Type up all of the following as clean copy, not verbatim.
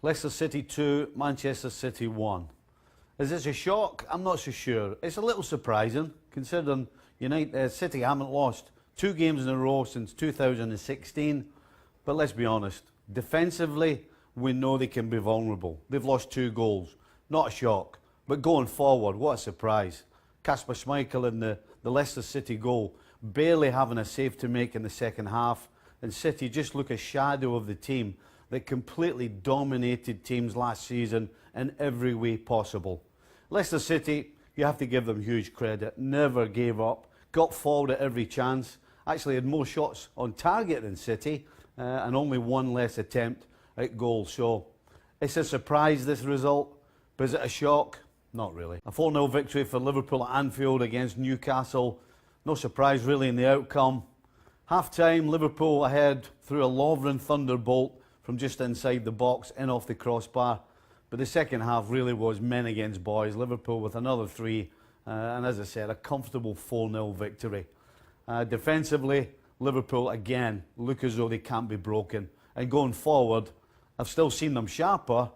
Leicester City 2, Manchester City 1. Is this a shock? I'm not so sure. It's a little surprising, considering City haven't lost 2 games in a row since 2016. But let's be honest, defensively, we know they can be vulnerable. They've lost 2 goals. Not a shock. But going forward, what a surprise. Kasper Schmeichel in the Leicester City goal, barely having a save to make in the second half. And City just look a shadow of the team that completely dominated teams last season in every way possible. Leicester City, you have to give them huge credit. Never gave up, got forward at every chance. Actually had more shots on target than City and only 1 less attempt at goal. So it's a surprise, this result, but is it a shock? Not really. A 4-0 victory for Liverpool at Anfield against Newcastle. No surprise really in the outcome. Half-time, Liverpool ahead through a Lovren thunderbolt from just inside the box, in off the crossbar. But the second half really was men against boys. Liverpool with another 3, and as I said, a comfortable 4-0 victory. Defensively, Liverpool again look as though they can't be broken. And going forward, I've still seen them sharper,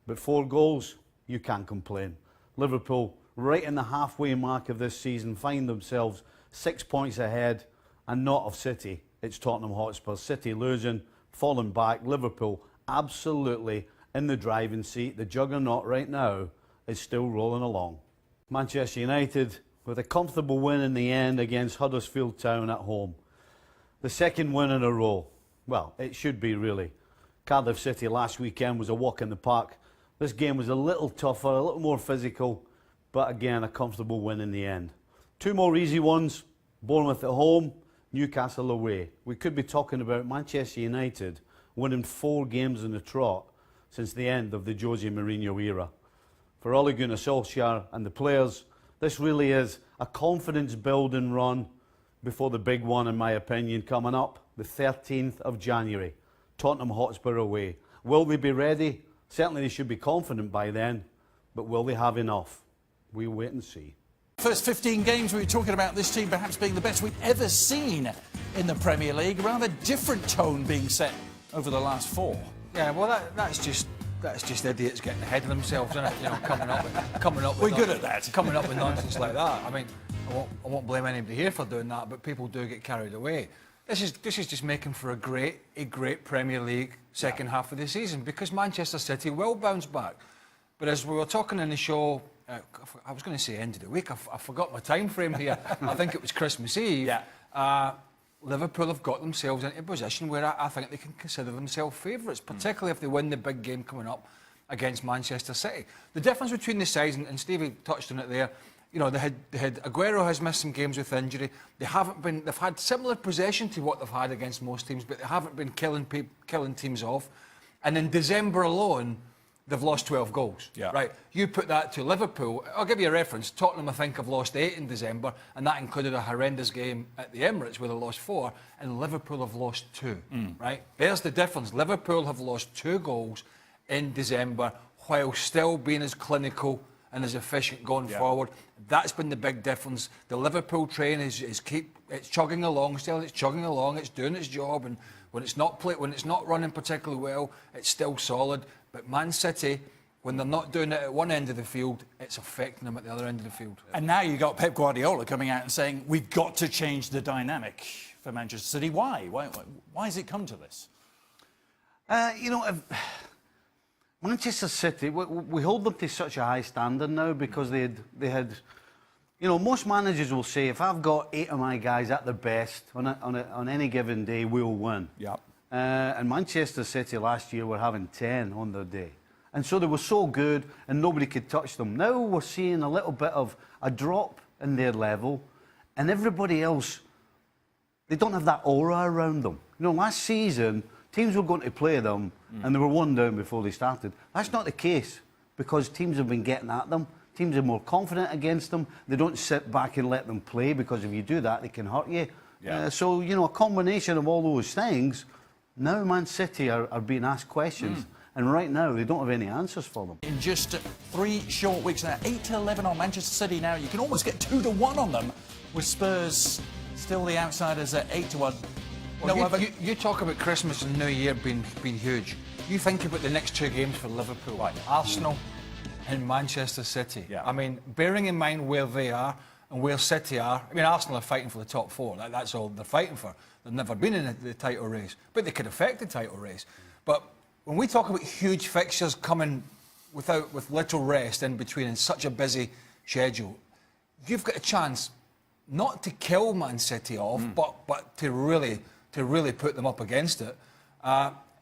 but 4 goals, you can't complain. Liverpool, right in the halfway mark of this season, find themselves 6 points ahead, and not of City. It's Tottenham Hotspur. City losing, falling back. Liverpool absolutely in the driving seat. The juggernaut right now is still rolling along. Manchester United with a comfortable win in the end against Huddersfield Town at home. The second win in a row. Well, it should be really. Cardiff City last weekend was a walk in the park. This game was a little tougher, a little more physical, but again a comfortable win in the end. 2 more easy ones. Bournemouth at home, Newcastle away. We could be talking about Manchester United winning 4 games in a trot since the end of the Jose Mourinho era. For Ole Gunnar Solskjaer and the players, this really is a confidence-building run before the big one, in my opinion, coming up the 13th of January. Tottenham Hotspur away. Will they be ready? Certainly they should be confident by then, but will they have enough? We'll wait and see. First 15 games, we were talking about this team perhaps being the best we've ever seen in the Premier League. Rather different tone being set over the last 4. Yeah, well, that's just idiots getting ahead of themselves, isn't it? You know, coming up. We're good at that. Coming up with nonsense like that. I mean, I won't blame anybody here for doing that, but people do get carried away. This is just making for a great Premier League second half of the season, because Manchester City will bounce back. But as we were talking in the show, I was going to say end of the week. I forgot my time frame here. I think it was Christmas Eve. Yeah. Liverpool have got themselves into a position where I think they can consider themselves favourites, particularly if they win the big game coming up against Manchester City. The difference between the sides, and Stevie touched on it there, you know, they had Aguero has missed some games with injury. They've had similar possession to what they've had against most teams, but they haven't been killing teams off. And in December alone, they've lost 12 goals. Yeah. Right. You put that to Liverpool. I'll give you a reference. Tottenham, I think, have lost 8 in December, and that included a horrendous game at the Emirates where they lost 4, and Liverpool have lost 2. Right. There's the difference. Liverpool have lost 2 goals in December while still being as clinical and as efficient going forward. That's been the big difference. The Liverpool train it's chugging along still. It's chugging along. It's doing its job, and when it's not running particularly well, it's still solid. But Man City, when they're not doing it at one end of the field, it's affecting them at the other end of the field. And now you've got Pep Guardiola coming out and saying, we've got to change the dynamic for Manchester City. Why? Why has it come to this? Manchester City, we hold them to such a high standard now because they had, most managers will say, if I've got 8 of my guys at their best on any given day, we'll win. Yep. And Manchester City last year were having 10 on their day. And so they were so good and nobody could touch them. Now we're seeing a little bit of a drop in their level, and everybody else, they don't have that aura around them. Last season, teams were going to play them and they were 1 down before they started. That's not the case, because teams have been getting at them. Teams are more confident against them. They don't sit back and let them play, because if you do that, they can hurt you. Yeah. So, a combination of all those things, now Man City are being asked questions. And right now, they don't have any answers for them. In just 3 short weeks now, 8-11 on Manchester City now. You can almost get 2-1 on them, with Spurs still the outsiders at 8-1. Well, you talk about Christmas and New Year being huge. You think about the next 2 games for Liverpool, Right. Arsenal and Manchester City. Yeah. I mean, bearing in mind where they are and where City are, I mean, Arsenal are fighting for the top 4. That's all they're fighting for. They've never been in the title race, but they could affect the title race. But when we talk about huge fixtures coming with little rest in between and such a busy schedule, you've got a chance not to kill Man City off, but to really put them up against it.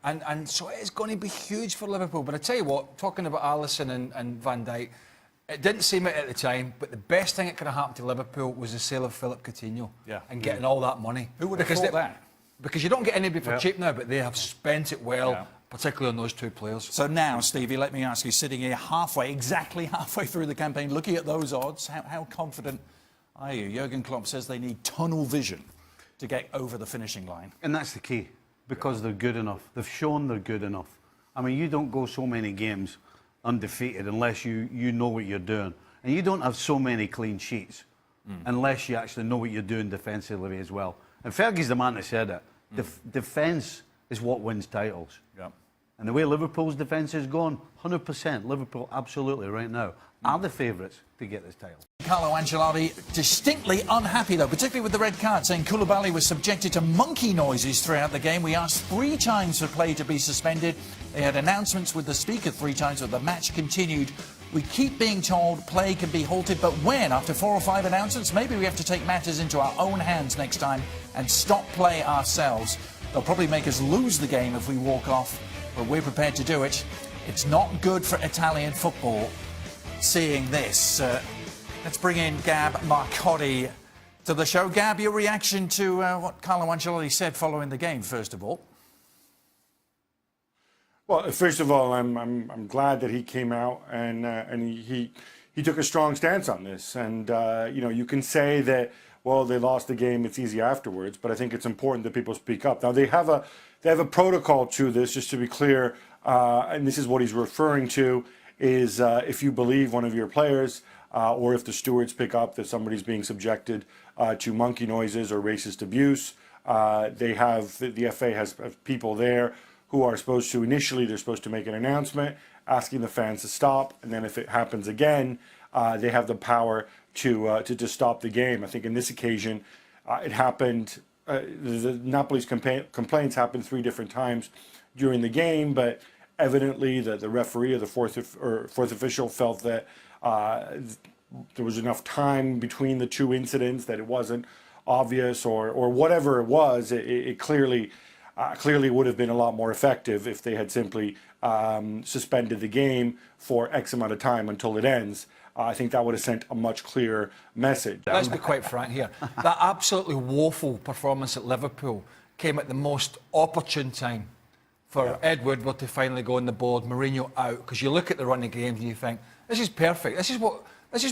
And so it's going to be huge for Liverpool. But I tell you what, talking about Alisson and Van Dijk, it didn't seem it at the time, but the best thing that could have happened to Liverpool was the sale of Philip Coutinho and getting all that money. Who would have thought that? Because you don't get anybody for cheap now, but they have spent it well, particularly on those 2 players. So now, Stevie, let me ask you, sitting here exactly halfway through the campaign, looking at those odds, how confident are you? Jurgen Klopp says they need tunnel vision to get over the finishing line. And that's the key, because they're good enough. They've shown they're good enough. I mean, you don't go so many games undefeated unless you know what you're doing. And you don't have so many clean sheets unless you actually know what you're doing defensively as well. And Fergie's the man that said it. Defence is what wins titles. Yeah. And the way Liverpool's defence is going, 100%, Liverpool absolutely right now are the favourites to get this title. Carlo Ancelotti distinctly unhappy, though, particularly with the red card, saying Koulibaly was subjected to monkey noises throughout the game. We asked 3 times for play to be suspended. They had announcements with the speaker 3 times, but the match continued. We keep being told play can be halted, but when? After 4 or 5 announcements? Maybe we have to take matters into our own hands next time and stop play ourselves. They'll probably make us lose the game if we walk off, but we're prepared to do it. It's not good for Italian football seeing this. Let's bring in Gab Marcotti to the show. Gab, your reaction to what Carlo Ancelotti said following the game, first of all. Well, first of all, I'm glad that he came out and he took a strong stance on this. And you know, you can say that, well, they lost the game, it's easy afterwards, but I think it's important that people speak up. Now they have a protocol to this, just to be clear, and this is what he's referring to, is if you believe one of your players or if the stewards pick up that somebody's being subjected to monkey noises or racist abuse, the FA has people there who are supposed to, initially they're supposed to make an announcement asking the fans to stop, and then if it happens again, they have the power to stop the game. I think in this occasion, it happened, the Napoli's complaints happened 3 different times during the game, but evidently the referee or the fourth official felt that there was enough time between the 2 incidents that it wasn't obvious, or whatever it was, it clearly would have been a lot more effective if they had simply suspended the game for X amount of time until it ends. I think that would have sent a much clearer message. Let's be quite frank here. That absolutely woeful performance at Liverpool came at the most opportune time for Ed Woodward to finally go on the board, Mourinho out, because you look at the run of games and you think, this is perfect. This is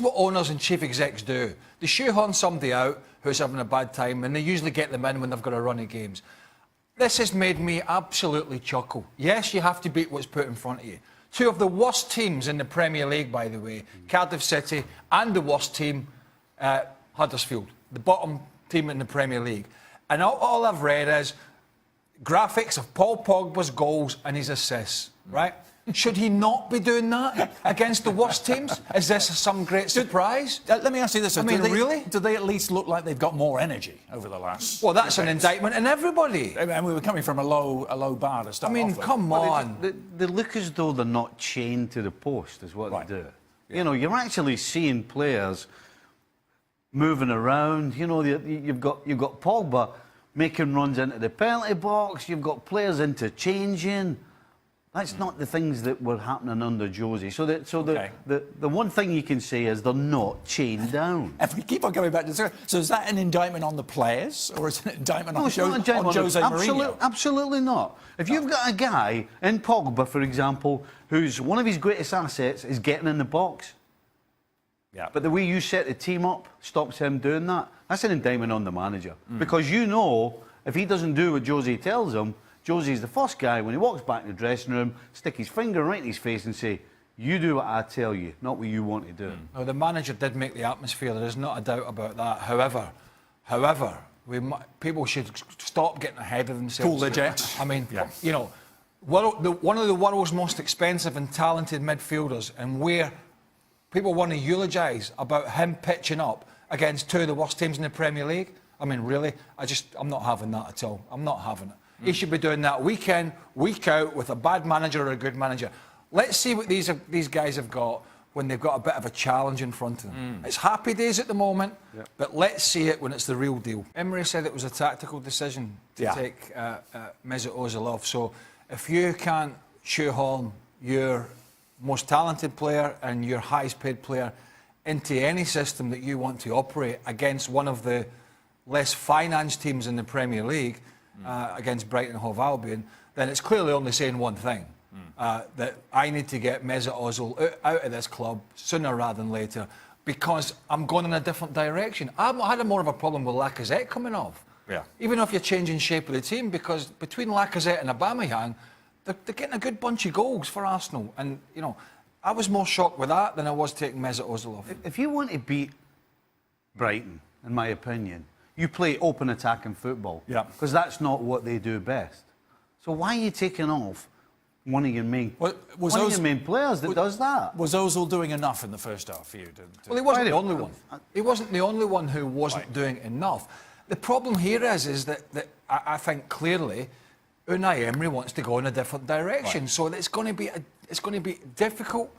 what owners and chief execs do. They shoehorn somebody out who's having a bad time, and they usually get them in when they've got a run of games. This has made me absolutely chuckle. Yes, you have to beat what's put in front of you. 2 of the worst teams in the Premier League, by the way, Cardiff City, and the worst team, Huddersfield, the bottom team in the Premier League. And all I've read is graphics of Paul Pogba's goals and his assists, right? Should he not be doing that against the worst teams? Is this some great surprise? Let me ask you this. I mean, really? Do they at least look like they've got more energy over the last... Well, that's an indictment on everybody. And we were coming from a low bar to start I mean, off with. come on. They look as though they're not chained to the post, is what Right. they do. Yeah. You know, you're actually seeing players moving around. You know, you've got Pogba making runs into the penalty box. You've got players interchanging. That's not the things that were happening under Josie. The one thing you can say is they're not chained down. And we keep on coming back to this. So is that an indictment on the players, or is it an indictment on It's not a indictment on Jose Mourinho? Absolutely not. If you've got a guy in Pogba, for example, who's one of his greatest assets is getting in the box, but the way you set the team up stops him doing that, that's an indictment on the manager. Because you know, if he doesn't do what Josie tells him, Josie's the first guy, when he walks back in the dressing room, stick his finger right in his face and say, you do what I tell you, not what you want to do. Well, the manager did make the atmosphere, there is not a doubt about that. However, people should stop getting ahead of themselves. Cool their jets. I mean, you know, one of the world's most expensive and talented midfielders, and where people want to eulogise about him pitching up against two of the worst teams in the Premier League. I mean, really, I'm not having that at all. I'm not having it. He should be doing that week in, week out with a bad manager or a good manager. Let's see what these guys have got when they've got a bit of a challenge in front of them. It's happy days at the moment, but let's see it when it's the real deal. Emery said it was a tactical decision to take Mesut Ozil off. So if you can't shoehorn your most talented player and your highest paid player into any system that you want to operate against one of the less financed teams in the Premier League, against Brighton and Hove Albion, then it's clearly only saying one thing. That I need to get Mesut Ozil out of this club sooner rather than later, because I'm going in a different direction. I had more of a problem with Lacazette coming off. Yeah. Even if you're changing shape of the team, because between Lacazette and Aubameyang, they're getting a good bunch of goals for Arsenal. And, you know, I was more shocked with that than I was taking Mesut Ozil off. If you want to beat Brighton, in my opinion, you play open attacking football. Yeah. Because that's not what they do best. So why are you taking off one of your main players that does that? Was Ozil doing enough in the first half for you? Well, he wasn't the only one. He wasn't the only one who wasn't doing enough. The problem here is that I think clearly Unai Emery wants to go in a different direction. Right. So it's going to be difficult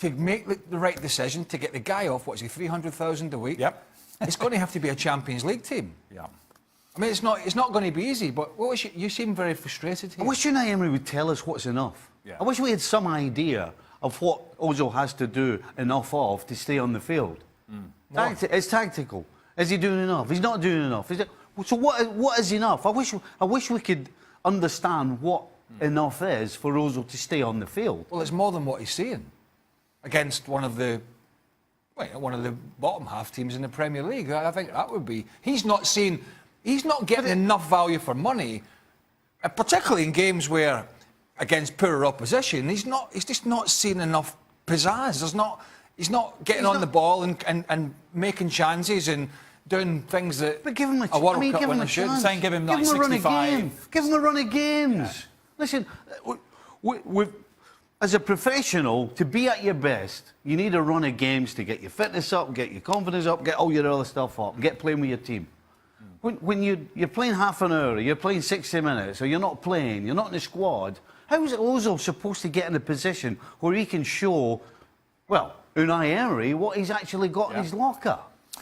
to make the right decision to get the guy off. What's he, 300,000 a week? Yep. It's going to have to be a Champions League team. Yeah. I mean, it's not going to be easy, but you seem very frustrated here. I wish Unai Emery would tell us what's enough. Yeah. I wish we had some idea of what Ozil has to do enough of to stay on the field. It's tactical. Is he doing enough? He's not doing enough. So what is enough? I wish we could understand what enough is for Ozil to stay on the field. Well, it's more than what he's seeing against one of the bottom half teams in the Premier League. I think that would be. He's not getting enough value for money, particularly in games where against poorer opposition. He's just not seeing enough pizzazz. He's not getting on the ball and making chances and doing things that but give him a World Cup winner should. Saying give him like 65. Give him a run of games. Yeah. Listen, as a professional, to be at your best, you need a run of games to get your fitness up, get your confidence up, get all your other stuff up, get playing with your team. When you're playing half an hour, you're playing 60 minutes, or you're not playing, you're not in the squad, how is Ozil supposed to get in a position where he can show, well, Unai Emery, what he's actually got in his locker?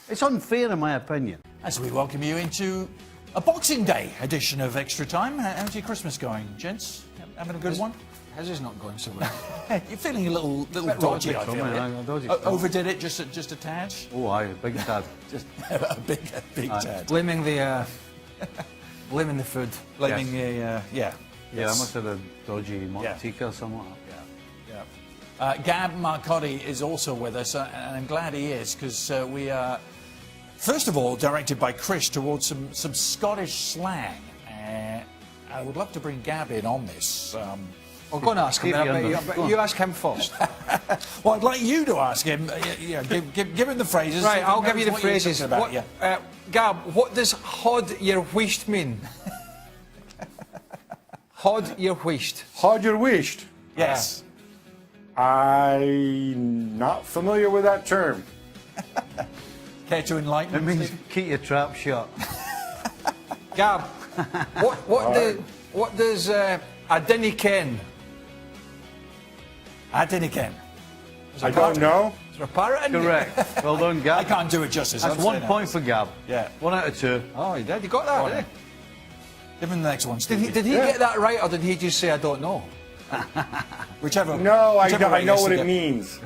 It's unfair, in my opinion. As we welcome you into a Boxing Day edition of Extra Time. How's your Christmas going, gents? Having a good one? His is not going so well. You're feeling a little dodgy, I feel. Overdid it just a tad? Oh, aye, big tad. Just a big tad. Blaming the food. Blaming Yeah, I must have a dodgy Montica or something like that. Gab Marcotti is also with us, and I'm glad he is, because we are, first of all, directed by Chris towards some Scottish slang. I would love to bring Gab in on this. I'll go and ask him, but you ask him first. Well, I'd like you to ask him. Give him the phrases. Right, I'll give you the phrases. Gab, what does hod your wheesht mean? Hod your wheesht. Hod your wheesht? Yes. I'm not familiar with that term. Care to enlighten It me? means keep your trap shut. Gab, what does I dinna ken? I didn't ken. I don't know. Is there a parrot in there? Correct. Well done, Gab. I can't do it justice. That's 1 point for Gab. Yeah. 1 out of 2. Oh, he did. You got that, did Give him the next one, he? Stevie. Did he get that right, or did he just say, I don't know? Whichever. No, I whichever way know he what has it to means.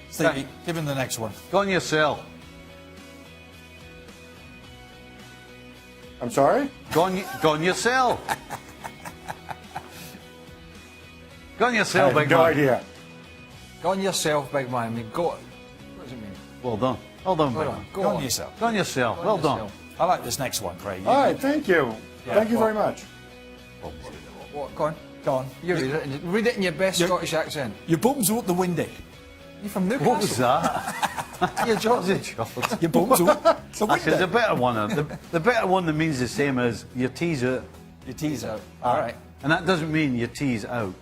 Stevie, give him the next one. Go on your cell. I'm sorry? Go on your cell. Go on your cell, I big have no man. idea. Go on yourself, big man. What does it mean? Well done. Well done, Go big on. man. Go on yourself. Go on your cell. Go on Well yourself. done. I like this next one, Craig. All right, thank you. Thank you very much. What? Go on. Go on. You read it in your best Scottish accent. Your bums out the windy. You from Newcastle? What was that? Your jaws. Your bums out the Actually, the windy. better one. The better one that means the same as your teaser. Your teaser. All right. And that doesn't mean your tee's out.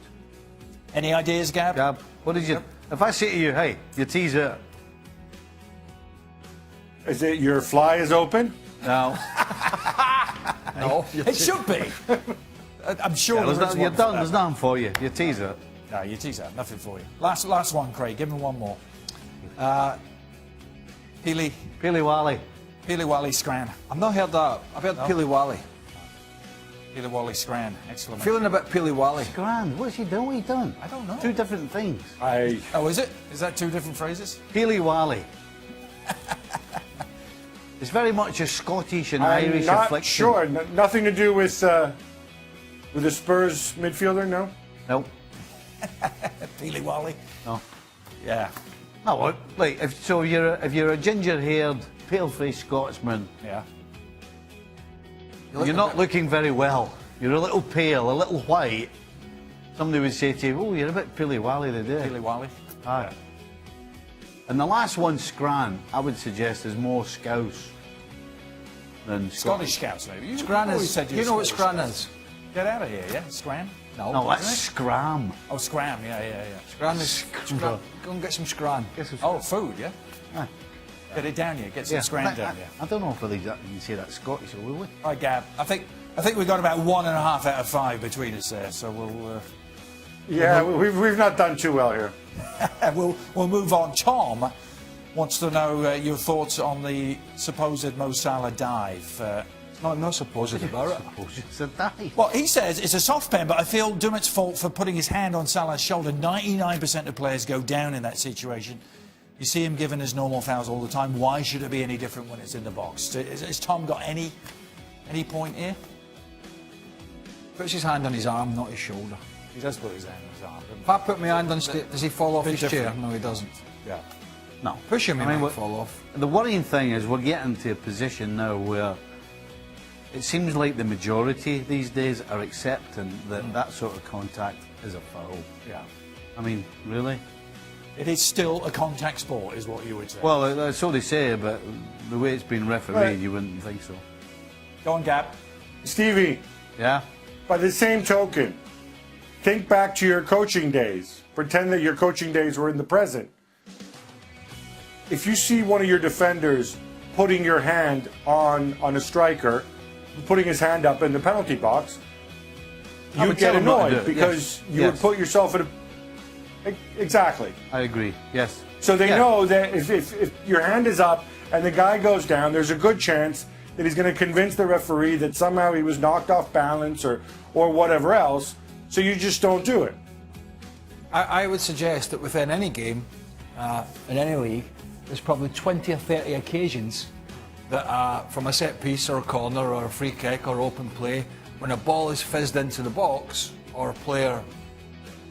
Any ideas, Gab? Gab, what did you... If I say to you, hey, your tee's out. Is it your fly is open? No. No, It should be. I'm sure Yeah, there is you're one for done. that. There's nothing for you. Your tee's out. No, you tease out. Nothing for you. Last one, Craig. Give him one more. Peely Wally. Scran. I've not heard that. I've heard Peely Wally. Peely Wally Scran. Excellent. Feeling a bit Peely Wally. Grand. What's he doing? What he done? I don't know. Two different things. Oh, is it? Is that two different phrases? Peely Wally. It's very much a Scottish and I'm Irish not affliction. sure. Nothing to do with the Spurs midfielder, no? No. Peely Wally. No. Yeah. No, what? Like, if you're a ginger-haired, pale-faced Scotsman, Yeah. you're not looking very well. You're a little pale, a little white. Somebody would say to you, oh, you're a bit Peely-Wally today. Peely Wally. Aye. And the last one, Scran, I would suggest is more Scouse than Scottish Scouts, maybe. You Scran always is. said You know what Scottish Scran Scouts. is? Get out of here, yeah? Scran? No, that's Scram. Oh, Scram, yeah. Scran is. Scran. Go and get some Scran. Oh, food, yeah? Aye. Get it down here. Get some Scran down here. I don't know if you can say that Scottish, or will we? All right, Gab. I think we've got about 1.5 out of 5 between us there, so we'll Yeah, we've not done too well here. we'll move on. Tom wants to know your thoughts on the supposed Mo Salah dive. I'm not supposed about it. It's a dive. Well, he says it's a soft pen, but I feel Dummett's fault for putting his hand on Salah's shoulder. 99% of players go down in that situation. You see him giving his normal fouls all the time. Why should it be any different when it's in the box? Has Tom got any point here? Puts his hand on his arm, not his shoulder. He does put his hand on his arm. If I put my hand on does he fall off Bit his chair? different. No, he doesn't. Yeah. No. Push him, he might what- fall off. The worrying thing is we're getting to a position now where it seems like the majority these days are accepting that that sort of contact is a foul. Yeah. I mean, really? It is still a contact sport, is what you would say. Well, that's all they say, but the way it's been refereed, Right. you wouldn't think so. Go on, Gab. Stevie, Yeah? by the same token, think back to your coaching days. Pretend that your coaching days were in the present. If you see one of your defenders putting your hand on a striker, putting his hand up in the penalty box, I you would get tell him not to annoyed do it, because yes. you Yes. would put yourself in a... Exactly. I agree, yes. So they Yeah. know that if your hand is up and the guy goes down, there's a good chance that he's going to convince the referee that somehow he was knocked off balance or whatever else. So you just don't do it. I would suggest that within any game, in any league, there's probably 20 or 30 occasions that from a set piece or a corner or a free kick or open play, when a ball is fizzed into the box or a player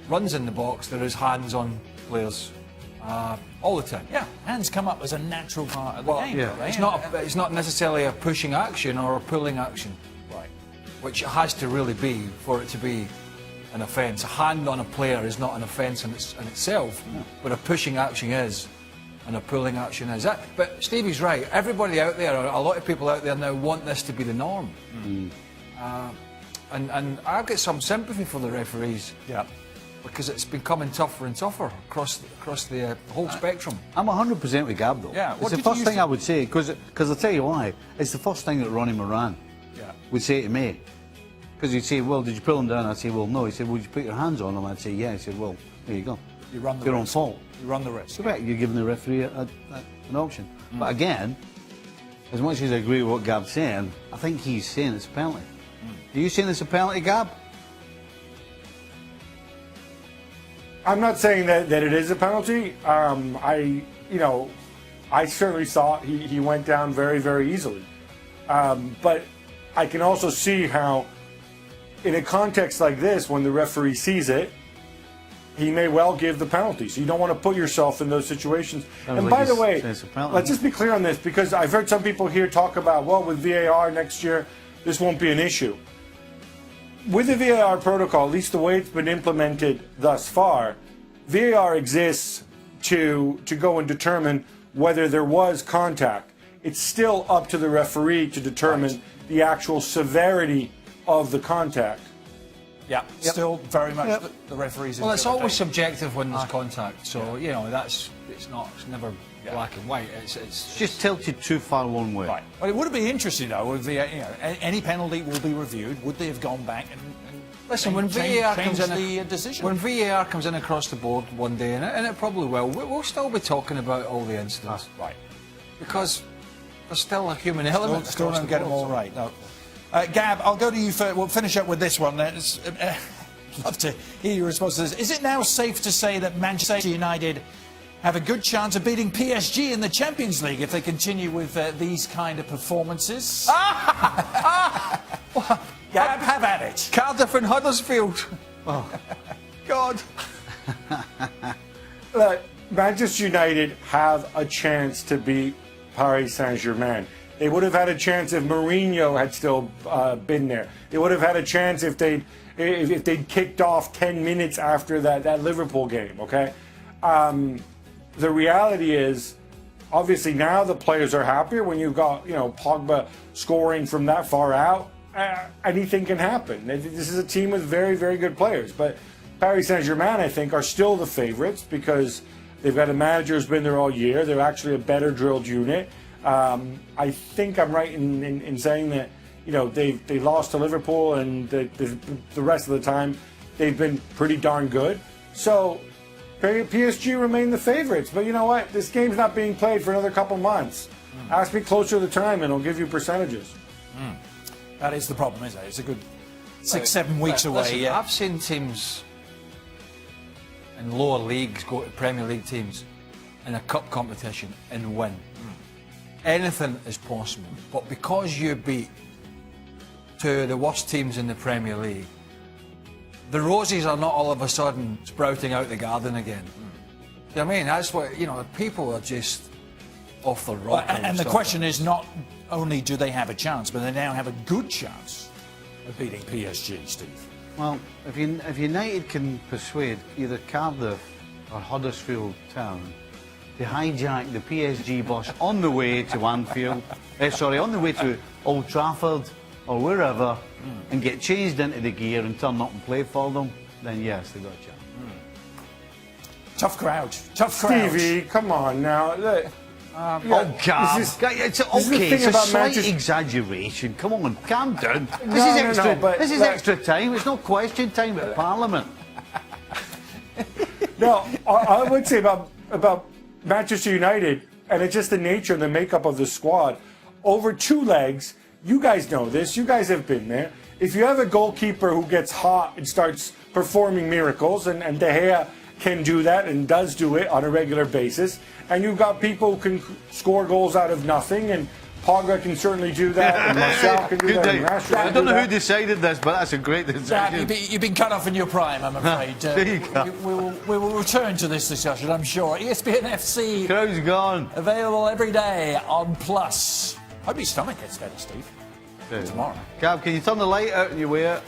runs in the box, there is hands on players all the time. Yeah, hands come up as a natural part of the game. yeah. don't they? It's not necessarily a pushing action or a pulling action, Right. which it has to really be for it to be an offence. A hand on a player is not an offence in itself, but a pushing action is, and a pulling action is. But Stevie's right. Everybody out there, or a lot of people out there now, want this to be the norm. And I've got some sympathy for the referees. Yeah. Because it's becoming tougher and tougher across the whole spectrum. I'm 100% with Gab, though. Yeah, It's what the did you first used thing to- I would say, because I'll tell you why. It's the first thing that Ronnie Moran Yeah. would say to me. Because he'd say, well, did you pull him down? I'd say, well, no. He said, well, did you put your hands on him? I'd say, yeah. He said, well, there you go. You run the Your own risk. fault. You run the risk. Correct. You're giving the referee an option. But again, as much as I agree with what Gab's saying, I think he's saying it's a penalty. Are you saying it's a penalty, Gab? I'm not saying that it is a penalty. I certainly saw he went down very, very easily. But I can also see how, in a context like this, when the referee sees it, he may well give the penalty. So you don't want to put yourself in those situations. Sounds And like by the he's way, saying it's a penalty. let's just be clear on this, because I've heard some people here talk about, well, with VAR next year, this won't be an issue. With the VAR protocol, at least the way it's been implemented thus far, VAR exists to go and determine whether there was contact. It's still up to the referee to determine the actual severity of the contact. Yeah, still very much the referee's. Well, it's always interpretation. subjective when there's contact. So you know it's never black and white. It's Just tilted too far one way. Right. Well, it would be interesting though if any penalty will be reviewed. Would they have gone back and listen, when change VAR comes in, the decision? when VAR comes in across the board one day, and it probably will, we'll still be talking about all the incidents, Right. because there's still a human element. Still across don't the get them board, all so- right. No. Gab, I'll go to you first. We'll finish up with this one. Love to hear your response to this. Is it now safe to say that Manchester United have a good chance of beating PSG in the Champions League if they continue with these kind of performances? Gab, have at it. Cardiff and Huddersfield. Oh, God. Look, Manchester United have a chance to beat Paris Saint-Germain. They would have had a chance if Mourinho had still been there. They would have had a chance if they'd kicked off 10 minutes after that Liverpool game, okay? The reality is, obviously now the players are happier when you've got, Pogba scoring from that far out. Anything can happen. This is a team with very, very good players. But Paris Saint-Germain, I think, are still the favourites because they've got a manager who's been there all year. They're actually a better drilled unit. I think I'm right in saying that, they lost to Liverpool and the rest of the time they've been pretty darn good. So PSG remain the favourites. But you know what? This game's not being played for another couple months. Ask me closer to the time and I'll give you percentages. That is the problem, isn't it? It's a good 6-7 weeks away. Listen, Yeah. I've seen teams in lower leagues go to Premier League teams in a cup competition and win. Anything is possible. But because you beat two of the worst teams in the Premier League, the roses are not all of a sudden sprouting out the garden again. You know what I mean? That's what, people are just off the rock. And the question is not only do they have a chance, but they now have a good chance of beating PSG, Steve. Well, if United can persuade either Cardiff or Huddersfield Town to hijack the PSG bus on the way to Anfield, on the way to Old Trafford or wherever, and get changed into the gear and turn up and play for them, then yes, they've got a chance. Tough crowd. Tough crowd. Stevie, come on now. Look. Calm. It's It's the okay. thing It's a about slight Manchester- exaggeration. Come on, calm down. This No, is no, extra. no, but this is look- extra time. It's not question time at Parliament. No, I would say about Manchester United, and it's just the nature and the makeup of the squad. Over two legs, you guys know this. You guys have been there. If you have a goalkeeper who gets hot and starts performing miracles, and De Gea can do that and does do it on a regular basis, and you've got people who can score goals out of nothing, and Pogba can certainly do that, and Marcel can do Good that, day. and Rashford I can don't do know who that. decided this, but that's a great decision. You've been cut off in your prime, I'm afraid. There you go. We will return to this discussion, I'm sure. ESPN FC Crowd's gone. available every day on Plus. Hope your stomach gets better, Steve. Tomorrow. Cab, can you turn the light out and you wear it?